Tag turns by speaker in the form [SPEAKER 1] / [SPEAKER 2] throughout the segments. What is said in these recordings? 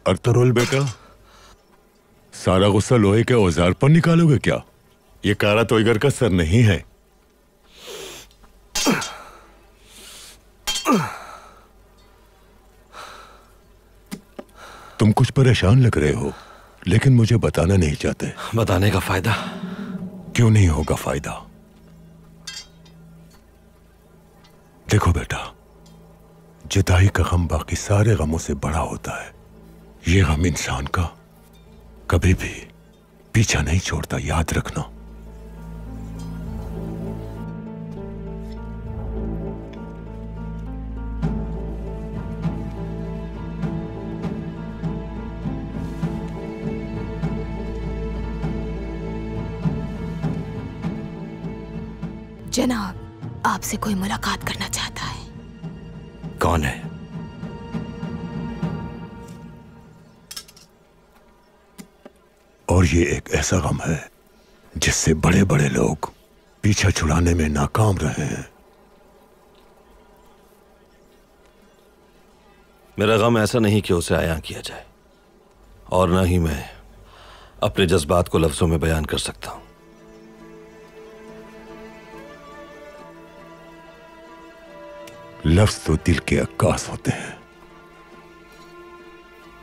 [SPEAKER 1] Ertugrul बेटा, सारा गुस्सा लोहे के औजार पर निकालोगे क्या? ये कारा तोयगर का सर नहीं है। तुम कुछ परेशान लग रहे हो, लेकिन मुझे बताना नहीं चाहते।
[SPEAKER 2] बताने का फायदा?
[SPEAKER 1] क्यों नहीं होगा फायदा? देखो बेटा, जुदाई का गम बाकी सारे गमों से बड़ा होता है। ये गम इंसान का कभी भी पीछा नहीं छोड़ता, याद रखना।
[SPEAKER 3] जनाब, आपसे कोई मुलाकात करना चाहता है।
[SPEAKER 2] कौन है?
[SPEAKER 1] और ये एक ऐसा गम है जिससे बड़े बड़े लोग पीछा छुड़ाने में नाकाम रहे हैं।
[SPEAKER 2] मेरा गम ऐसा नहीं कि उसे आयां किया जाए, और ना ही मैं अपने जज्बात को लफ्जों में बयान कर सकता हूं।
[SPEAKER 1] लफ्ज तो दिल के अक्कास होते हैं,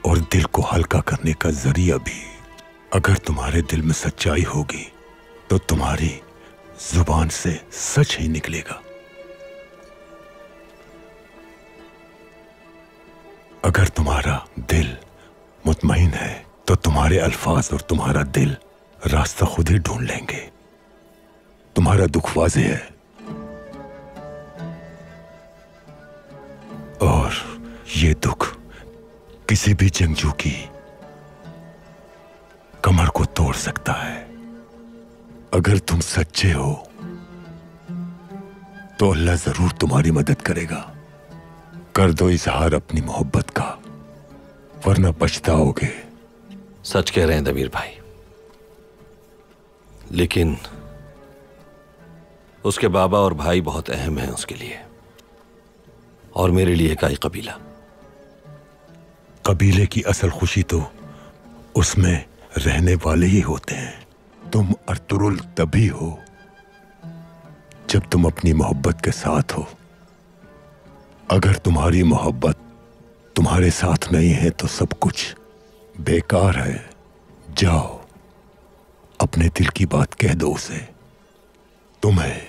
[SPEAKER 1] और दिल को हल्का करने का जरिया भी। अगर तुम्हारे दिल में सच्चाई होगी तो तुम्हारी जुबान से सच ही निकलेगा। अगर तुम्हारा दिल मुतमईन है तो तुम्हारे अल्फाज और तुम्हारा दिल रास्ता खुद ही ढूंढ लेंगे। तुम्हारा दुख वाज़ेह है, और ये दुख किसी भी जंगजू की कमर को तोड़ सकता है। अगर तुम सच्चे हो तो अल्लाह जरूर तुम्हारी मदद करेगा। कर दो इजहार अपनी मोहब्बत का, वरना पछताओगे।
[SPEAKER 2] सच कह रहे हैं दमीर भाई, लेकिन उसके बाबा और भाई बहुत अहम हैं उसके लिए, और मेरे लिए इकाई कबीला।
[SPEAKER 1] कबीले की असल खुशी तो उसमें रहने वाले ही होते हैं। तुम अर्तुरुल तभी हो जब तुम अपनी मोहब्बत के साथ हो। अगर तुम्हारी मोहब्बत तुम्हारे साथ नहीं है तो सब कुछ बेकार है। जाओ, अपने दिल की बात कह दो उसे, तुम्हें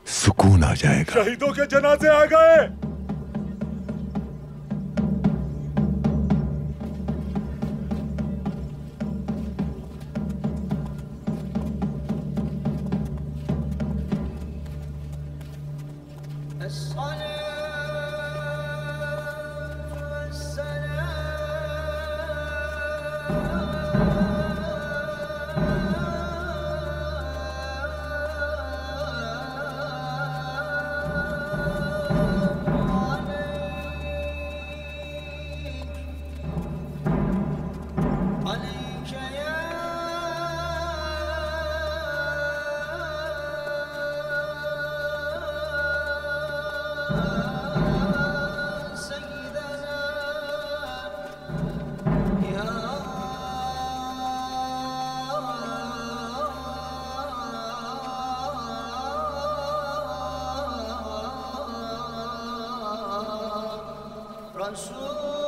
[SPEAKER 1] सुकून आ जाएगा।
[SPEAKER 4] शहीदों के जनाजे आ गए।
[SPEAKER 5] Rasul